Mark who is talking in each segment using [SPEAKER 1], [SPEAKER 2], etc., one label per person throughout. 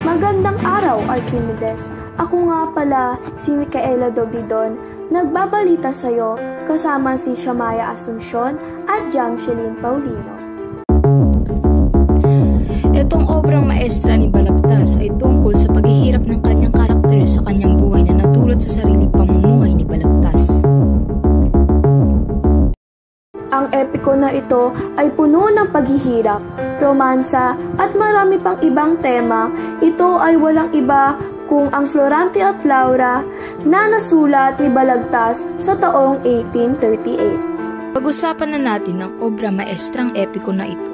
[SPEAKER 1] Magandang araw, Archimedes. Ako nga pala si Micaela Dogdidon, nagbabalita sa'yo kasama si Shamaya Asuncion at Jamshelin Paulino.
[SPEAKER 2] Itong obrang maestra ni Balagtas ay tungkol sa paghihirap ng kanyang karakter sa kanyang buhay na natulad sa sariling pamumuhay ni Balagtas.
[SPEAKER 1] Ang epiko na ito ay puno ng paghihirap, romansa at marami pang ibang tema. Ito ay walang iba kung ang Florante at Laura na nasulat ni Balagtas sa taong 1838.
[SPEAKER 2] Pag-usapan na natin ang obra maestrang epiko na ito.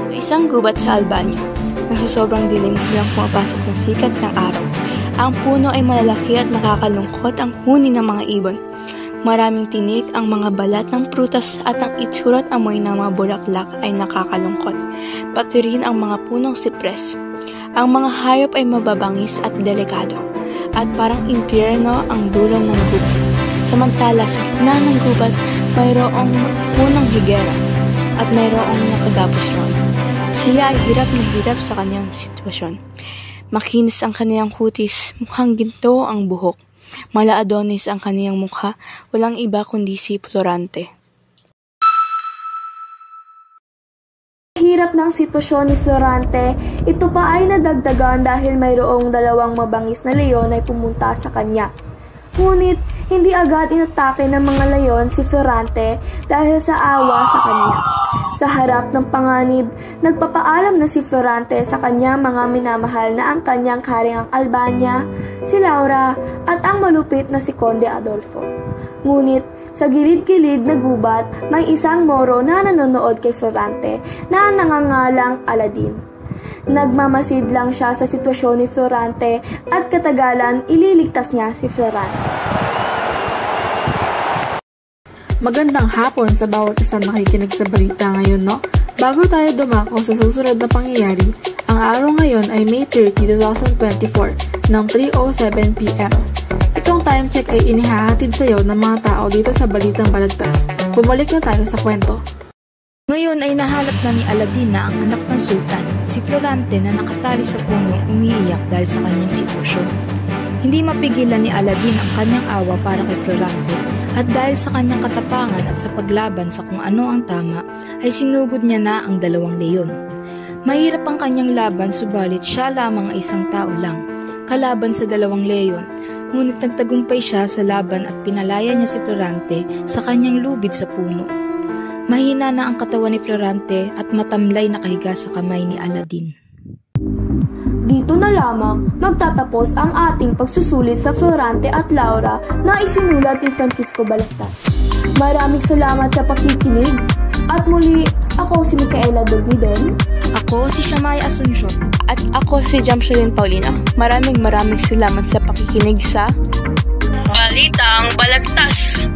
[SPEAKER 3] Isang gubat sa Albania, na sa sobrang dilim walang pumapasok ng sikat ng araw. Ang puno ay malalaki at nakakalungkot ang huni ng mga ibon. Maraming tinik ang mga balat ng prutas at ang itsura at amoy ng mga bulaklak ay nakakalungkot. Pati rin ang mga punong sipres. Ang mga hayop ay mababangis at delikado. At parang impyerno ang dulo ng gubat. Samantala sa gitna ng gubat, mayroong punong higera at mayroong nakagapos roon. Siya ay hirap na hirap sa kanyang sitwasyon. Makinis ang kaniyang kutis, mukhang ginto ang buhok. Mala Adonis ang kaniyang mukha, walang iba kundi si Florante.
[SPEAKER 1] Hirap ng sitwasyon ni Florante, ito pa ay nadagdagan dahil mayroong dalawang mabangis na leon ay pumunta sa kanya. Ngunit, hindi agad inatake ng mga leon si Florante dahil sa awa sa kanya. Sa harap ng panganib, nagpapaalam na si Florante sa kanyang mga minamahal na ang kanyang haring Albania, si Laura at ang malupit na si Conde Adolfo. Ngunit, sa gilid-gilid na gubat, may isang Moro na nanonood kay Florante na nangangalang Aladin. Nagmamasid lang siya sa sitwasyon ni Florante at katagalan ililigtas niya si Florante.
[SPEAKER 4] Magandang hapon sa bawat isang nakikinig sa balita ngayon, no? Bago tayo dumako sa susunod na pangyayari, ang araw ngayon ay May 30, 2024 ng 3:07 PM. Itong time check ay inihahatid sa iyo ng mga tao dito sa Balitang Balagtas. Bumalik na tayo sa kwento.
[SPEAKER 2] Ngayon ay nahanap na ni Aladin na ang anak ng sultan, si Florante na nakatali sa puno umiiyak dahil sa kanyang sitwasyon. Hindi mapigilan ni Aladin ang kanyang awa para kay Florante at dahil sa kanyang katapangan at sa paglaban sa kung ano ang tama ay sinugod niya na ang dalawang leon. Mahirap ang kanyang laban subalit siya lamang ay isang tao lang, kalaban sa dalawang leon, ngunit nagtagumpay siya sa laban at pinalaya niya si Florante sa kanyang lubid sa puno. Mahina na ang katawan ni Florante at matamlay na kahiga sa kamay ni Aladin.
[SPEAKER 1] Dito na lamang magtatapos ang ating pagsusulit sa Florante at Laura na isinulat ni Francisco Balagtas. Maraming salamat sa pakikinig at muli ako si Micaela Dogdidon.
[SPEAKER 2] Ako si Shamaya Asuncion.
[SPEAKER 3] At ako si Jamshelin Paulino. Maraming salamat sa pakikinig sa
[SPEAKER 5] Balitang Balagtas.